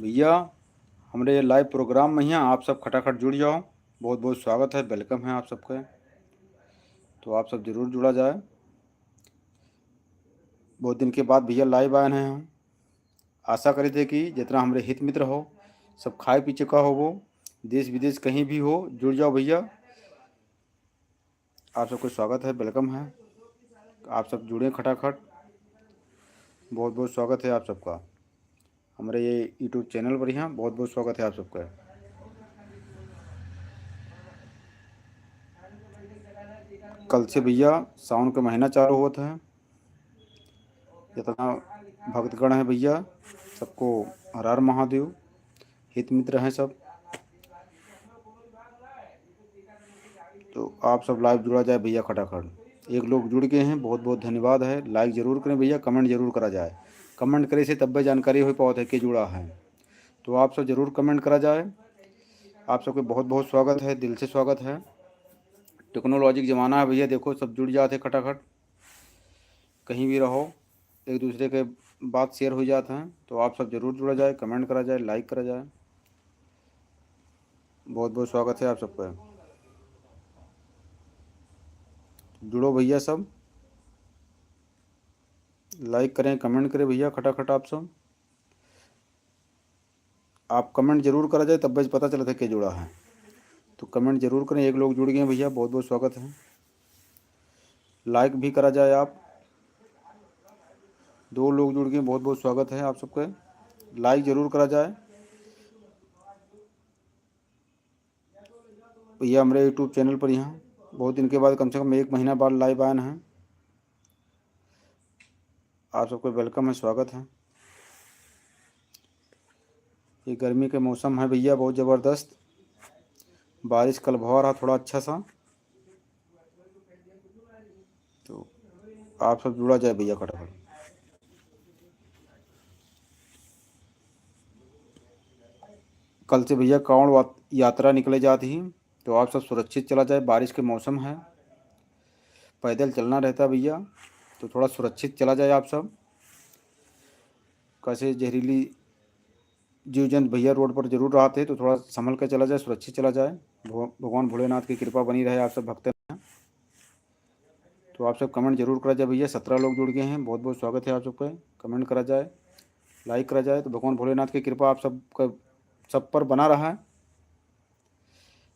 भैया हमारे ये लाइव प्रोग्राम में यहाँ आप सब खटाखट जुड़ जाओ। बहुत बहुत स्वागत है, वेलकम है आप सबका। तो आप सब ज़रूर जुड़ा जाए। बहुत दिन के बाद भैया लाइव आए हैं हम। आशा करे थे कि जितना हमारे हित मित्र हो सब खाए पी चुका हो, वो देश विदेश कहीं भी हो जुड़ जाओ भैया। आप सबको स्वागत है, वेलकम है। आप सब जुड़े खटाखट। बहुत बहुत स्वागत है आप सबका हमारे ये यूट्यूब चैनल पर। यहाँ बहुत बहुत स्वागत है आप सबका। कल से भैया सावन का महीना चालू हुआ था। जितना भक्तगण है भैया सबको हर हर महादेव। हित मित्र हैं सब। तो आप सब लाइव जुड़ा जाए भैया खटाखट। एक लोग जुड़ गए हैं, बहुत बहुत धन्यवाद है। लाइक ज़रूर करें भैया, कमेंट जरूर करा जाए। कमेंट करे से तब भी जानकारी हो पाओ है कि जुड़ा है। तो आप सब ज़रूर कमेंट करा जाए। आप सबके बहुत बहुत स्वागत है, दिल से स्वागत है। टेक्नोलॉजी का ज़माना है भैया, देखो सब जुड़ जाते खटाखट। कहीं भी रहो एक दूसरे के बात शेयर हो जाते हैं। तो आप सब ज़रूर जुड़ा जाए, कमेंट करा जाए, लाइक करा जाए। बहुत बहुत स्वागत है आप सबका। जुड़ो भैया सब, लाइक करें, कमेंट करें भैया खटाखट। आप सब आप कमेंट जरूर करा जाए, तब बस पता चला था कि जुड़ा है। तो कमेंट जरूर करें। एक लोग जुड़ गए हैं भैया, बहुत बहुत स्वागत है। लाइक भी करा जाए आप। दो लोग जुड़ गए, बहुत बहुत स्वागत है आप सबका। लाइक ज़रूर करा जाए भैया हमारे यूट्यूब चैनल पर। यहाँ बहुत दिन के बाद, कम से कम एक महीना बाद लाइव आए हैं। आप सबको वेलकम है, स्वागत है। ये गर्मी के मौसम है भैया, बहुत ज़बरदस्त। बारिश कल भवा रहा थोड़ा अच्छा सा। तो आप सब जुड़ा जाए भैया खटाखट। कल से भैया कांवड़ यात्रा निकले जाती ही। तो आप सब सुरक्षित चला जाए, बारिश के मौसम है, पैदल चलना रहता भैया। तो थोड़ा सुरक्षित चला जाए आप सब। कैसे जहरीली जीव जंतु भैया रोड पर जरूर रहते, तो थोड़ा संभल कर चला जाए, सुरक्षित चला जाए। भगवान भोलेनाथ की कृपा बनी रहे आप सब भक्त हैं। तो आप सब कमेंट जरूर करा जाए भैया। 17 लोग जुड़ गए हैं, बहुत बहुत स्वागत है आप सबका। कमेंट करा जाए, लाइक करा जाए, तो भगवान भोलेनाथ की कृपा आप सबका सब पर बना रहा है।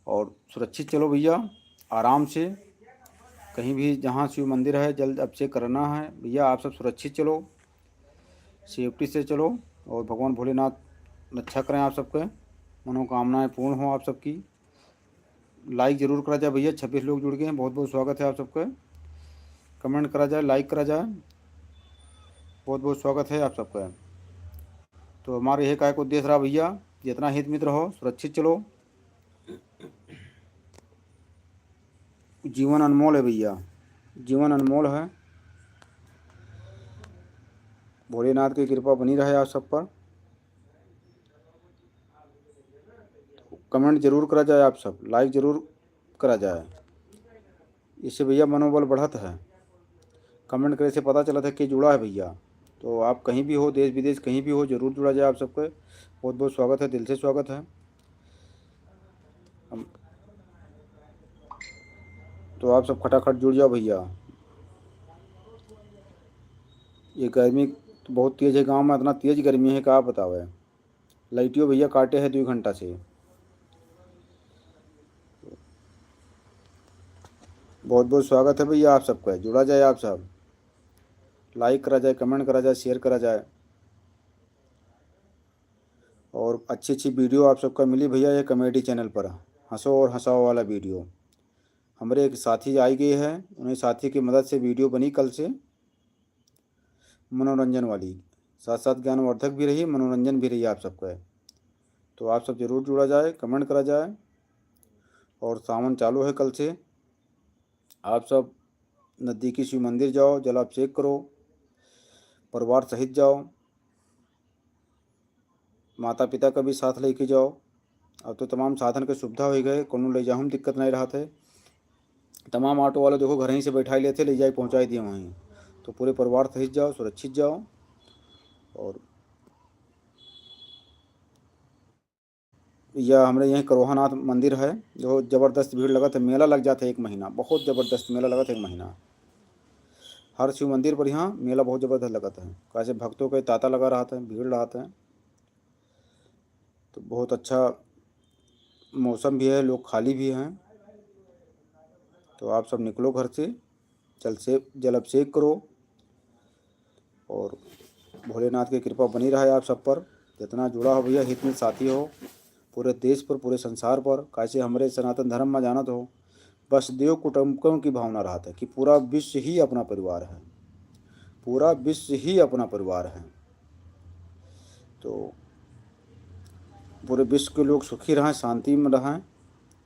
और सुरक्षित चलो भैया, आराम से। कहीं भी जहाँ शिव मंदिर है जल्द अब से करना है भैया। आप सब सुरक्षित चलो, सेफ्टी से चलो। और भगवान भोलेनाथ रक्षा करें आप सबके, मनोकामनाएं पूर्ण हो आप सबकी। लाइक ज़रूर करा जाए भैया। 26 लोग जुड़ गए हैं, बहुत बहुत स्वागत है आप सबका। कमेंट करा जाए, लाइक करा जाए, बहुत बहुत स्वागत है आप सबका। तो हमारे यह का एक उद्देश्य रहा भैया, जितना हित मित्र हो सुरक्षित चलो। जीवन अनमोल है भैया, जीवन अनमोल है। भोलेनाथ की कृपा बनी रहे आप सब पर। कमेंट जरूर करा जाए आप सब, लाइक ज़रूर करा जाए। इससे भैया मनोबल बढ़त है। कमेंट करे से पता चला था कि जुड़ा है भैया। तो आप कहीं भी हो, देश विदेश कहीं भी हो, ज़रूर जुड़ा जाए आप सबका। बहुत बहुत स्वागत है, दिल से स्वागत है। तो आप सब खटाखट जुड़ जाओ भैया। ये गर्मी तो बहुत तेज़ है गांव में, इतना तेज़ गर्मी है कि आप बताओ। लाइटियों भैया काटे हैं 2 घंटा से। बहुत बहुत स्वागत है भैया आप सबका, जुड़ा जाए आप सब। लाइक करा जाए, कमेंट करा जाए, शेयर करा जाए। और अच्छी अच्छी वीडियो आप सबका मिली भैया ये कॉमेडी चैनल पर। हंसो और हंसाओ वाला वीडियो हमारे एक साथी आई गई है, उन्हें साथी की मदद से वीडियो बनी कल से, मनोरंजन वाली। साथ साथ ज्ञानवर्धक भी रही, मनोरंजन भी रही आप सबका। तो आप सब ज़रूर जुड़ा जाए, कमेंट करा जाए। और सावन चालू है कल से। आप सब नज़दीकी शिव मंदिर जाओ, जलाभिषेक करो, परिवार सहित जाओ। माता पिता का भी साथ लेके जाओ। अब तो तमाम साधन के सुविधा हो गए, कोनो ले जाऊँ दिक्कत नहीं रहा थे। तमाम ऑटो वाले देखो घर ही से बैठा लेते, ले जाए पहुँचाई दिए वहीं। तो पूरे परिवार सहित जाओ, सुरक्षित जाओ। और यह हमारे यहीं करोहानाथ मंदिर है, जो ज़बरदस्त भीड़ लगत है। मेला लग जाता है 1 महीना, बहुत ज़बरदस्त मेला लगत है 1 महीना। हर शिव मंदिर पर यहाँ मेला बहुत ज़बरदस्त लगता है, कैसे भक्तों के तांता लगा रहता है, भीड़ रहता है। तो बहुत अच्छा मौसम भी है, लोग खाली भी हैं। तो आप सब निकलो घर से, जल अभिषेक करो और भोलेनाथ की कृपा बनी रहे आप सब पर। जितना जुड़ा हो भैया, हित में साथी हो, पूरे देश पर, पूरे संसार पर, कैसे हमारे सनातन धर्म में जानत हो, बस देव कुटुंबकों की भावना रहता है कि पूरा विश्व ही अपना परिवार है, पूरा विश्व ही अपना परिवार है। तो पूरे विश्व के लोग सुखी रहें, शांति में रहें,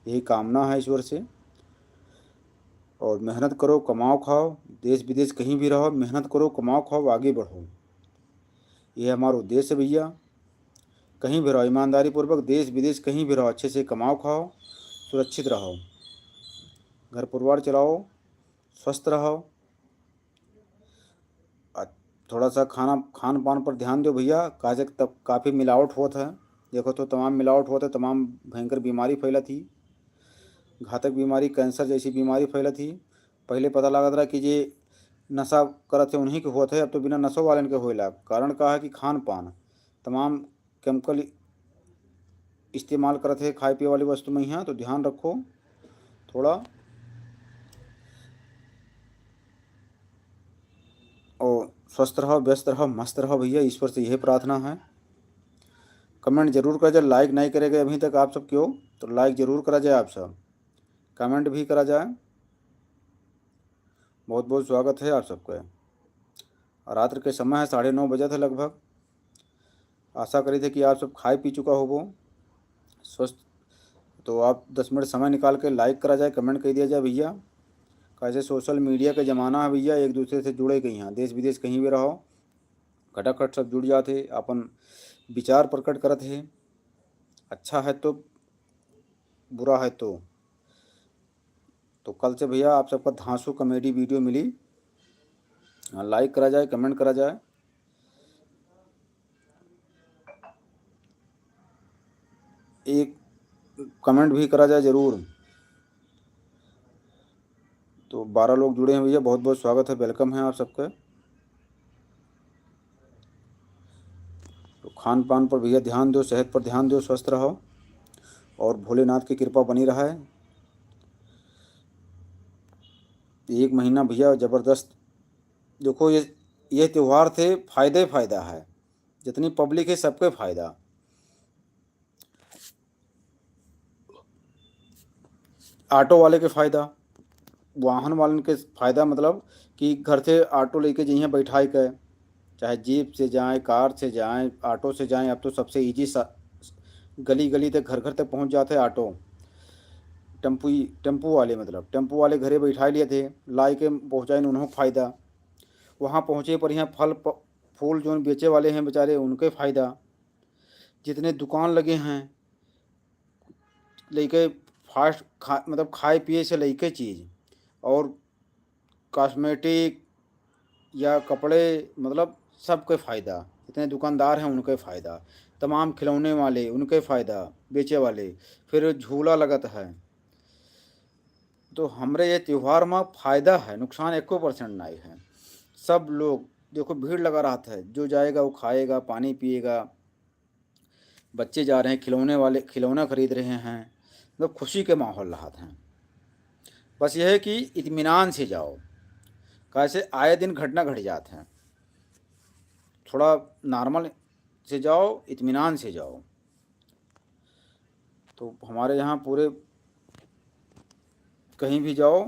यही कामना है ईश्वर से। और मेहनत करो, कमाओ खाओ, देश विदेश कहीं भी रहो, मेहनत करो, कमाओ खाओ, आगे बढ़ो, ये हमारा उद्देश्य है भैया। कहीं भी रहो, ईमानदारी पूर्वक, देश विदेश कहीं भी रहो, अच्छे से कमाओ खाओ, सुरक्षित रहो, घर परिवार चलाओ, स्वस्थ रहो। थोड़ा सा खान पान पर ध्यान दो भैया, काजे तब काफ़ी मिलावट होता है। देखो तो तमाम मिलावट होता है, तमाम भयंकर बीमारी फैला थी, घातक बीमारी, कैंसर जैसी बीमारी फैला थी। पहले पता लगा था कि ये नशा करते उन्हीं के होते है, अब तो बिना नशों वाले के होएला। कारण का है कि खान पान तमाम केमिकल इस्तेमाल करते हैं खाए पिए वाली वस्तु में यहाँ। तो ध्यान रखो थोड़ा, और स्वस्थ रहो, व्यस्त रहो, मस्त रहो भैया, ईश्वर से यही प्रार्थना है। कमेंट जरूर करा जाए, लाइक नहीं करेंगे अभी तक आप सब क्यों, तो लाइक जरूर करा जाए, आप सब कमेंट भी करा जाए। बहुत बहुत स्वागत है आप सबका। रात्र के समय है, 9:30 बजे थे लगभग। आशा करी थे कि आप सब खाए पी चुका हो वो स्वस्थ। तो आप 10 मिनट समय निकाल के लाइक करा जाए, कमेंट कर दिया जाए भैया। कैसे सोशल मीडिया का ज़माना है भैया, एक दूसरे से जुड़े गए यहाँ, देश विदेश कहीं भी रहो, खटाखट सब जुड़ जाते, अपन विचार प्रकट करते हैं। अच्छा है तो, बुरा है तो कल से भैया आप सबका धांसू कॉमेडी वीडियो मिली। लाइक करा जाए, कमेंट करा जाए, एक कमेंट भी करा जाए ज़रूर। तो 12 लोग जुड़े हैं भैया, बहुत बहुत स्वागत है, वेलकम है आप सबका। तो खान पान पर भैया ध्यान दो, सेहत पर ध्यान दो, स्वस्थ रहो और भोलेनाथ की कृपा बनी रहा है। 1 महीना भैया ज़बरदस्त। देखो ये त्यौहार थे, फ़ायदा है, जितनी पब्लिक है सबके फ़ायदा। ऑटो वाले के फ़ायदा, वाहन वालन के फ़ायदा, मतलब कि घर से ऑटो लेके जइए बैठाई के, चाहे जीप से जाएं, कार से जाएं, ऑटो से जाएं, अब तो सबसे ईजी गली गली तक, घर घर तक पहुंच जाते हैं ऑटो। टेम्पू वाले, मतलब टेम्पू वाले घरे बैठा लिए थे, ला के पहुँचाए, उन्होंने फ़ायदा। वहाँ पहुँचे पर यहाँ फूल जो बेचे वाले हैं बेचारे, उनके फ़ायदा। जितने दुकान लगे हैं, लेके फास्ट मतलब खाए पिए से लेके चीज़, और कॉस्मेटिक या कपड़े, मतलब सबके फ़ायदा। जितने दुकानदार हैं उनके फ़ायदा, तमाम खिलौने वाले उनके फ़ायदा, बेचे वाले, फिर झूला लगत है। तो हमारे ये त्यौहार में फ़ायदा है, नुकसान 1% नहीं है। सब लोग देखो, भीड़ लगा रहा है, जो जाएगा वो खाएगा, पानी पिएगा। बच्चे जा रहे हैं, खिलौने वाले खिलौना खरीद रहे हैं, मतलब खुशी के माहौल रहा है। बस यह है कि इत्मीनान से जाओ, कैसे आए दिन घटना घट जाते हैं, थोड़ा नॉर्मल से जाओ, इत्मीनान से जाओ। तो हमारे यहाँ पूरे कहीं भी जाओ,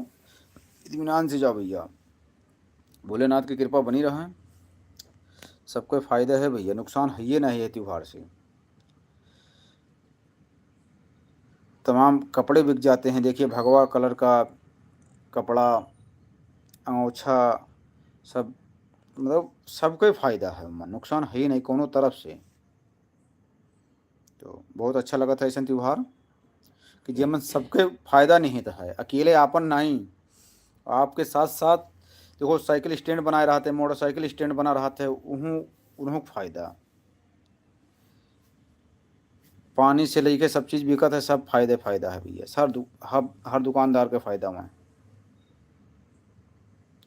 इत्मीनान से जाओ भैया, भोलेनाथ की कृपा बनी रहे, सबको फ़ायदा है भैया, नुकसान है ये नहीं है त्यौहार से। तमाम कपड़े बिक जाते हैं, देखिए भगवा कलर का कपड़ा, अंगोछा, सब, मतलब सबको फ़ायदा है, नुकसान है ही नहीं कोनो तरफ से। तो बहुत अच्छा लगा था ऐसा त्यौहार कि जेमन सबके फ़ायदा निहित है, अकेले आपन नहीं, आपके साथ साथ। देखो साइकिल स्टैंड बनाए रहते, मोटरसाइकिल स्टैंड बना रहते, उन्हों उन्हों फ़ायदा। पानी से लेके सब चीज़ बिकत है, सब फ़ायदा है भैया, हर दुकानदार के फ़ायदा में।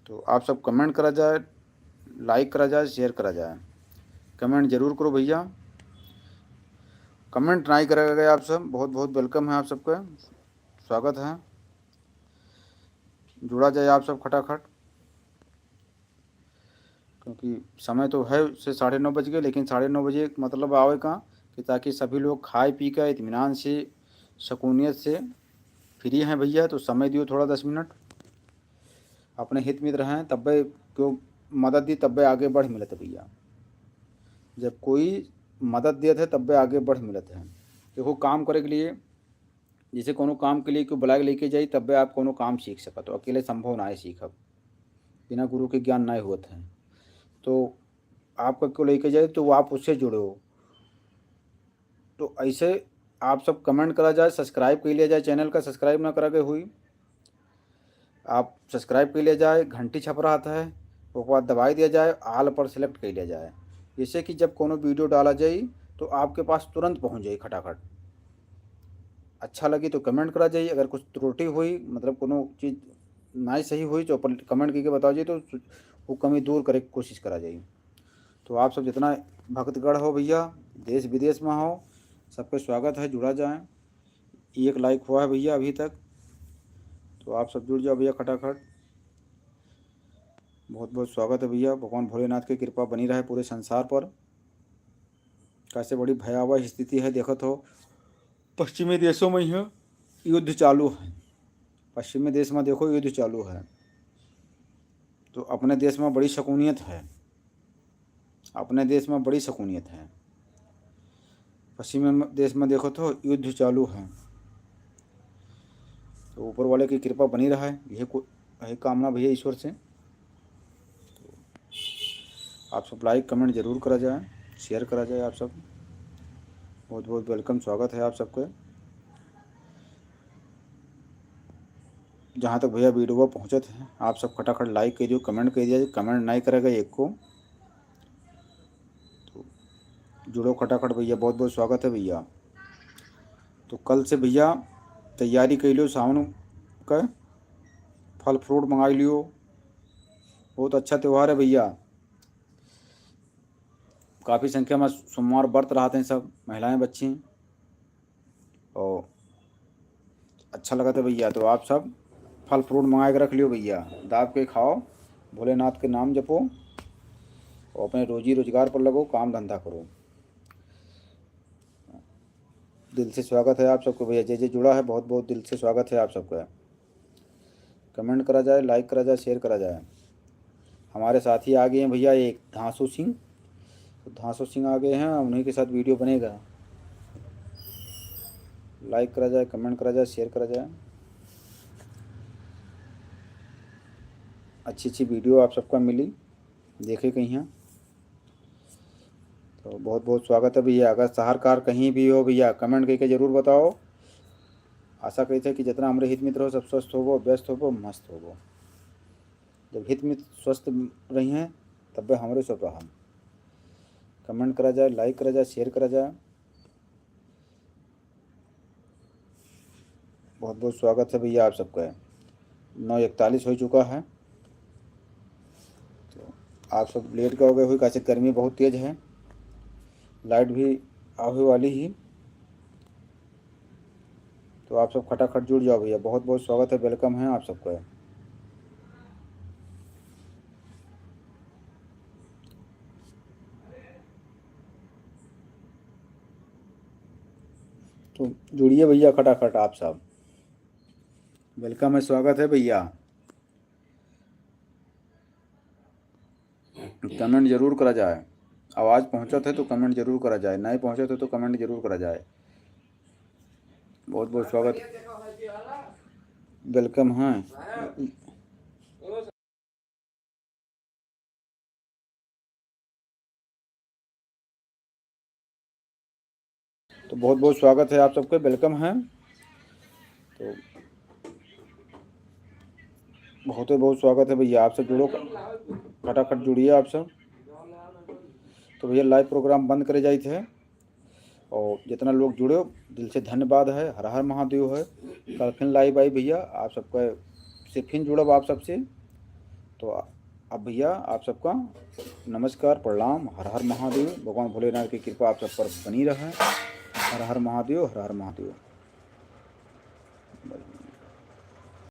तो आप सब कमेंट करा जाए, लाइक करा जाए, शेयर करा जाए, कमेंट ज़रूर करो भैया। कमेंट नहीं करेगा गया आप सब, बहुत बहुत वेलकम है आप सबका, स्वागत है, जुड़ा जाए आप सब खटाखट। क्योंकि समय तो है से 9:30 बज गए, लेकिन 9:30 बजे मतलब आवे का कि ताकि सभी लोग खाए पी कर इत्मीनान से सकूनियत से फ्री हैं भैया। तो समय दियो थोड़ा 10 मिनट, अपने हित मित्र हैं तब्बे क्यों मदद दी, तब्बे आगे बढ़ मिलत भैया। जब कोई मदद दिए थे तब्बे आगे बढ़ मिलत है। देखो काम करे के लिए, जैसे कोनो काम के लिए कोई बुला के लेके जाई तब्बे आप कोनो काम सीख सकत हो, अकेले संभव ना है सीखब, बिना गुरु के ज्ञान ना होत है। तो आपका क्यों लेके जाए तो आप उससे जुड़े हो। तो ऐसे आप सब कमेंट करा जाए, सब्सक्राइब कर लिया जाए, चैनल का सब्सक्राइब ना करा के हुई आप सब्सक्राइब कर लिया जाए, घंटी छप रहा है उसके बाद दबाई दिया जाए, आल पर सेलेक्ट कर लिया जाए, जिससे कि जब कोनो वीडियो डाला जाए तो आपके पास तुरंत पहुंच जाए खटाखट। अच्छा लगी तो कमेंट करा जाइए, अगर कुछ त्रुटि हुई मतलब कोनो चीज़ ना सही हुई तो कमेंट करके बताओ जाइए, तो वो कमी दूर करे की कोशिश करा जाइए। तो आप सब जितना भक्तगढ़ हो भैया, देश विदेश में हो, सबका स्वागत है, जुड़ा जाए। 1 लाइक हुआ है भैया अभी तक, तो आप सब जुड़ जाओ भैया खटाखट। बहुत बहुत स्वागत है भैया, भगवान भोलेनाथ की कृपा बनी रहे पूरे संसार पर। कैसे बड़ी भयावह स्थिति है, देखो तो पश्चिमी देशों में ही युद्ध चालू है, पश्चिमी देश में देखो युद्ध चालू है, तो अपने देश में बड़ी सकूनियत है, अपने देश में बड़ी सकूनियत है। पश्चिमी देश में देखो तो युद्ध चालू है, तो ऊपर वाले की कृपा बनी रहा है, यही कामना भैया ईश्वर से। तो आप सब लाइक कमेंट जरूर करा जाए, शेयर करा जाए आप सब, बहुत बहुत वेलकम, स्वागत है आप सबका। जहाँ तक भैया वीडियो पहुँचत है आप सब खटाखट लाइक करिए, कमेंट करिए, कमेंट नहीं करेगा एक को तो जुड़ो खटाखट भैया, बहुत बहुत स्वागत है भैया। तो कल से भैया तैयारी कर लियो, सावन का फल फ्रूट मंगा लियो, बहुत अच्छा त्यौहार है भैया। काफ़ी संख्या में सोमवार व्रत रहते हैं सब महिलाएं बच्ची, और अच्छा लगा था भैया। तो आप सब फल फ्रूट मंगा के रख लियो भैया, दाब के खाओ, भोलेनाथ के नाम जपो और अपने रोजी रोजगार पर लगो, काम धंधा करो। दिल से स्वागत है आप सबको भैया, जय जय जुड़ा है, बहुत बहुत दिल से स्वागत है आप सबका। कमेंट करा जाए, लाइक करा जाए, शेयर करा जाए। हमारे साथी आ गए हैं भैया, एक धांसू सिंह, तो धांसू सिंह आ गए हैं, उन्हीं के साथ वीडियो बनेगा। लाइक करा जाए, कमेंट करा जाए, शेयर करा जाए। अच्छी अच्छी वीडियो आप सबका मिली, देखे कहीं हैं तो बहुत बहुत स्वागत है भैया। अगर सहारकार कहीं भी हो भैया, कमेंट करके ज़रूर बताओ। आशा करते हैं कि जितना हमारे हित मित्र हो सब स्वस्थ होवो, व्यस्त होवो, मस्त होवो। जब हित मित्र स्वस्थ रही हैं तब वे हमारे सब रहा। कमेंट करा जाए, लाइक करा जाए, शेयर करा जाए, बहुत बहुत स्वागत है भैया आप सबका। 9:41 हो चुका है, तो आप सब लेट का हो गए हुई, कैसे गर्मी बहुत तेज़ है, लाइट भी आने वाली ही। तो आप सब खटाखट जुड़ जाओ भैया, बहुत बहुत स्वागत है, वेलकम है आप सबका। तो जुड़िए भैया खटाखट, आप सब वेलकम है, स्वागत है भैया। कमेंट जरूर करा जाए, आवाज़ पहुँचा थे तो कमेंट जरूर करा जाए, नहीं पहुँचा थे तो कमेंट जरूर करा जाए। बहुत बहुत स्वागत, वेलकम है। तो बहुत बहुत स्वागत है आप सबके, वेलकम है। तो बहुत बहुत स्वागत है भैया, आप सब जुड़ो, फटाफट जुड़िए आप सब। तो भैया लाइव प्रोग्राम बंद करे जाए थे और जितना लोग जुड़े हो दिल से धन्यवाद है। हर हर महादेव है। कल फिर लाइव आई भैया आप सबका से फिर जुड़ब आप सबसे। तो अब भैया आप सबका नमस्कार प्रणाम। हर हर महादेव। भगवान भोलेनाथ की कृपा आप सब पर बनी रहे। हर हर महादेव, हर हर महादेव।